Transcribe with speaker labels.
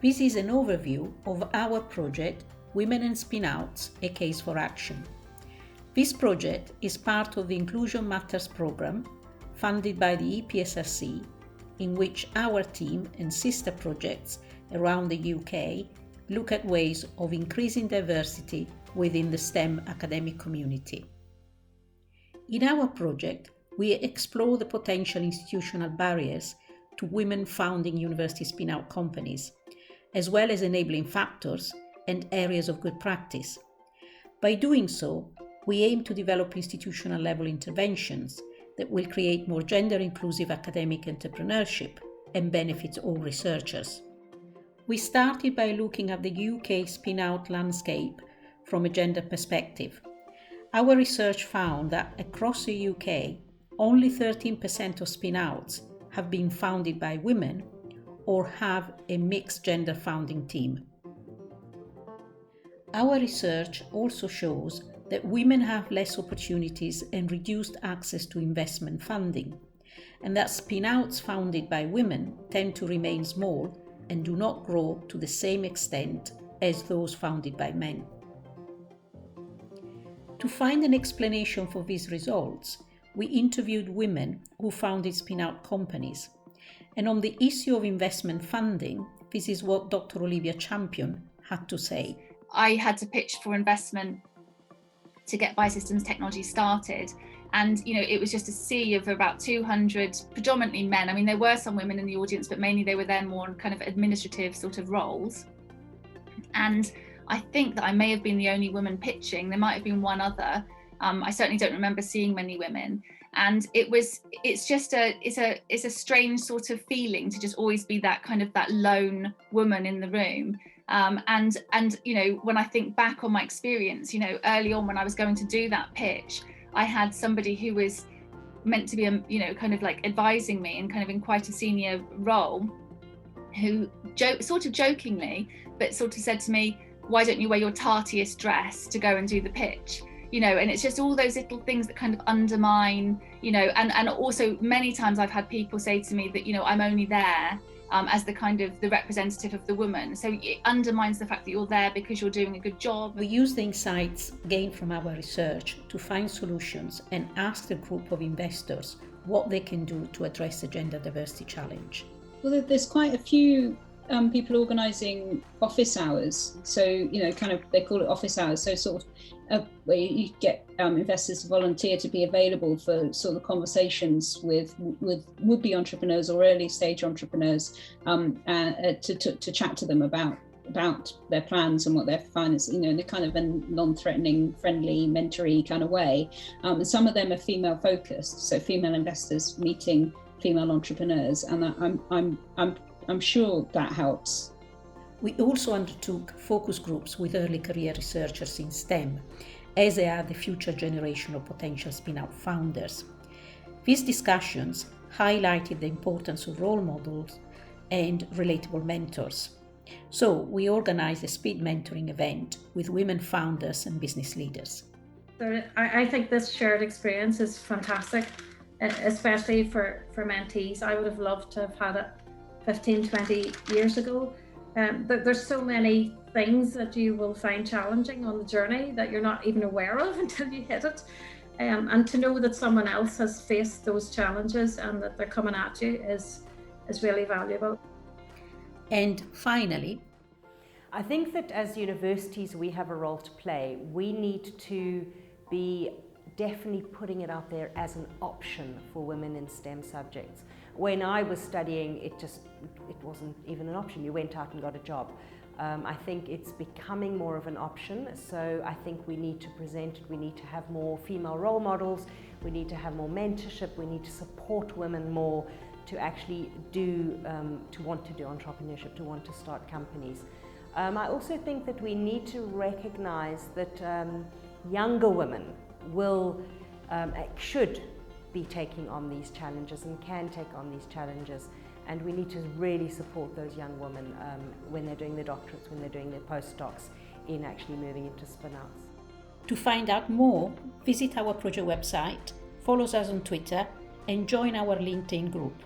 Speaker 1: This is an overview of our project, Women and Spinouts, a Case for Action. This project is part of the Inclusion Matters programme, funded by the EPSRC, in which our team and sister projects around the UK look at ways of increasing diversity within the STEM academic community. In our project, we explore the potential institutional barriers to women founding university spin-out companies, as well as enabling factors and areas of good practice. By doing so, we aim to develop institutional level interventions that will create more gender-inclusive academic entrepreneurship and benefit all researchers. We started by looking at the UK spin-out landscape from a gender perspective. Our research found that across the UK, only 13% of spin-outs have been founded by women or have a mixed gender founding team. Our research also shows that women have less opportunities and reduced access to investment funding, and that spin-outs founded by women tend to remain small and do not grow to the same extent as those founded by men. To find an explanation for these results, we interviewed women who founded spin-out companies. And on the issue of investment funding, this is what Dr. Olivia Champion had to say.
Speaker 2: I had to pitch for investment to get Biosystems Technology started. And, it was just a sea of about 200, predominantly men. I mean, there were some women in the audience, but mainly they were there more in kind of administrative sort of roles. And I think that I may have been the only woman pitching. There might have been one other. I certainly don't remember seeing many women. And it's a strange sort of feeling to just always be that lone woman in the room. And when I think back on my experience, early on when I was going to do that pitch, I had somebody who was meant to be, advising me and kind of in quite a senior role, who sort of jokingly, but sort of said to me, "Why don't you wear your tartiest dress to go and do the pitch?" And it's just all those little things that kind of undermine, and also many times I've had people say to me that, I'm only there as the representative of the woman. So it undermines the fact that you're there because you're doing a good job.
Speaker 1: We use the insights gained from our research to find solutions and ask the group of investors what they can do to address the gender diversity challenge.
Speaker 3: Well, there's quite a few people organising office hours. So, they call it office hours. So sort of where you get investors to volunteer to be available for sort of conversations with would-be entrepreneurs or early stage entrepreneurs to chat to them about their plans and what their finance, in a kind of a non-threatening, friendly, mentory kind of way. And some of them are female focused, so female investors meeting female entrepreneurs, and I'm sure that helps.
Speaker 1: We also undertook focus groups with early career researchers in STEM, as they are the future generation of potential spin-out founders. These discussions highlighted the importance of role models and relatable mentors. So we organised a speed mentoring event with women founders and business leaders.
Speaker 4: So I think this shared experience is fantastic, especially for mentees. I would have loved to have had it 15, 20 years ago. There's so many things that you will find challenging on the journey that you're not even aware of until you hit it. And to know that someone else has faced those challenges and that they're coming at you is really valuable.
Speaker 1: And finally,
Speaker 5: I think that as universities we have a role to play. We need to be definitely putting it out there as an option for women in STEM subjects. When I was studying, it wasn't even an option. You went out and got a job. I think it's becoming more of an option, so I think we need to present it. We need to have more female role models, we need to have more mentorship, we need to support women more to actually to want to do entrepreneurship, to want to start companies. I also think that we need to recognize that younger women should be taking on these challenges and can take on these challenges, and we need to really support those young women when they're doing their doctorates, when they're doing their postdocs, in actually moving into spin-outs.
Speaker 1: To find out more, visit our project website, follow us on Twitter and join our LinkedIn group.